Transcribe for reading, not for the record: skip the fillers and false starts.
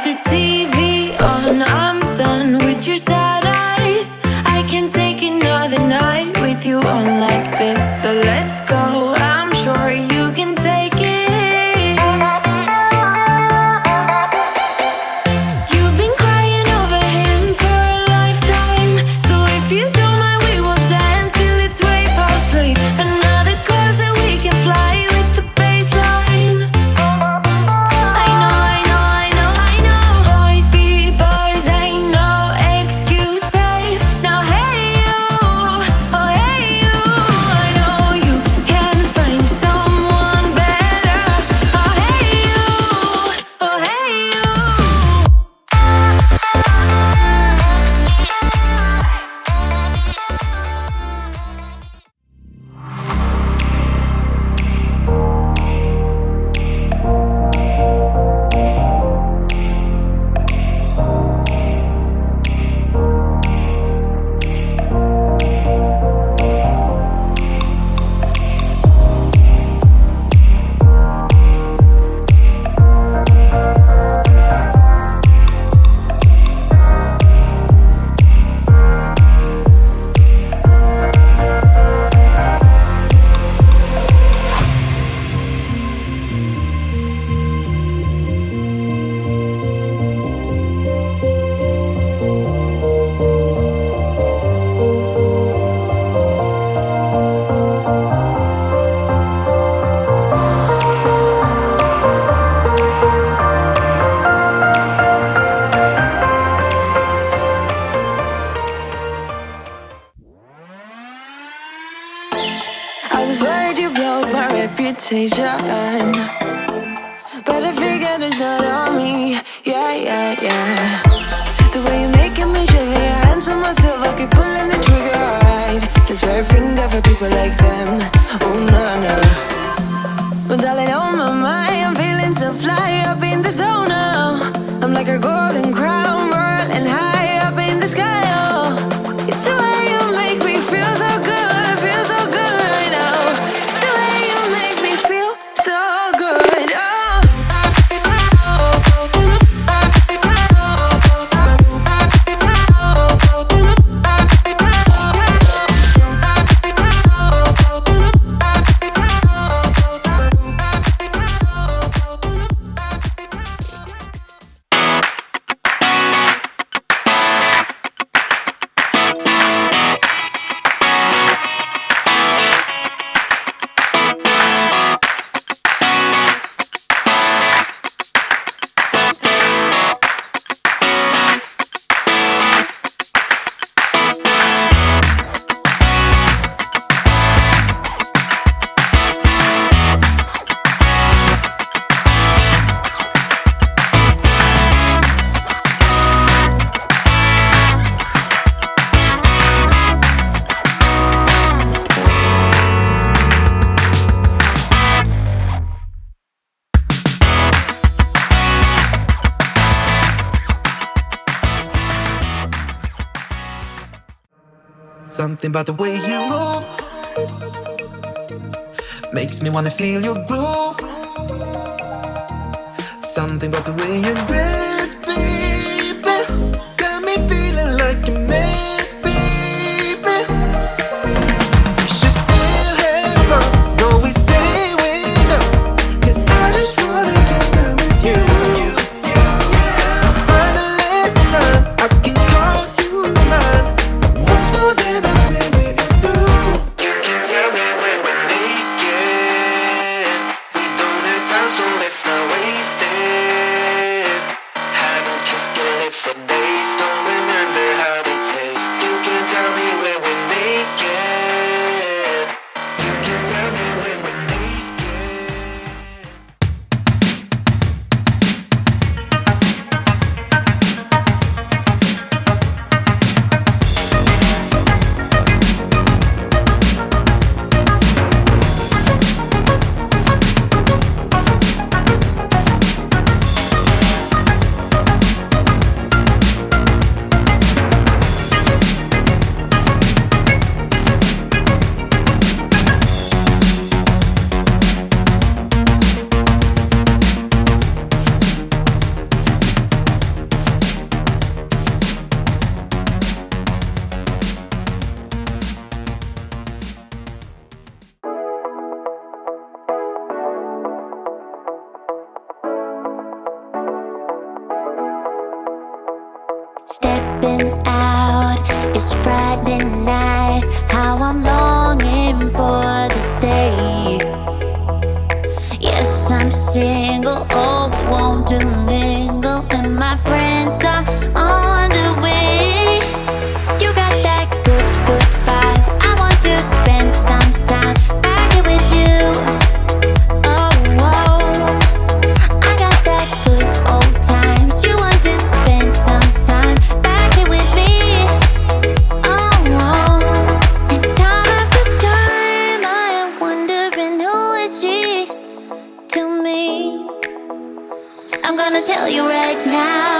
the TV on, I'm done with your sad eyes. I can't take another night with you on like this. So let's go, I'm sure you can take it. You've been crying over him for a lifetime. So if you don't mind, we will dance till it's way past late. Another cause that we can fly with the baseline. I know, I know, I know, I know. Boys be boys, ain't no excuse, babe. Now hey you, oh hey you, I know you can find someone better. Oh hey you, oh hey you. I was worried you blow my reputation, but I figured it's not on me. Yeah, yeah, yeah. The way you're making me shiver, your hands on myself, I keep pulling the trigger, alright. This very finger for people like them. Oh, no, no. Well, darling, on my mind, I'm feeling so fly up in the zone now. I'm like a golden crown, whirling high up in the sky, oh. It's the way you make me feel so good, feel so good right now. It's the way you make me feel so good, oh. Something about the way you move makes me wanna feel your groove. Something about the way you dress, baby, got me feeling like a mess, baby. We should still have fun, though we say we don't, 'cause I just wanna get down with you. For the last time, I can call you mine. Once more than I swear we've been through. You can tell me when we're naked. We don't have time, so let's not waste it. Haven't kissed It's Friday night, how I'm longing for this day. Yes, I'm single, oh, we want to mingle, and my friends are on the way. You got that good, good vibe. I want to spend some time back here with you. Oh, whoa. I got that good old times. You want to spend some time back here with me. Oh, whoa. And time after time, I am wondering who is she to me. I'm gonna tell you right now.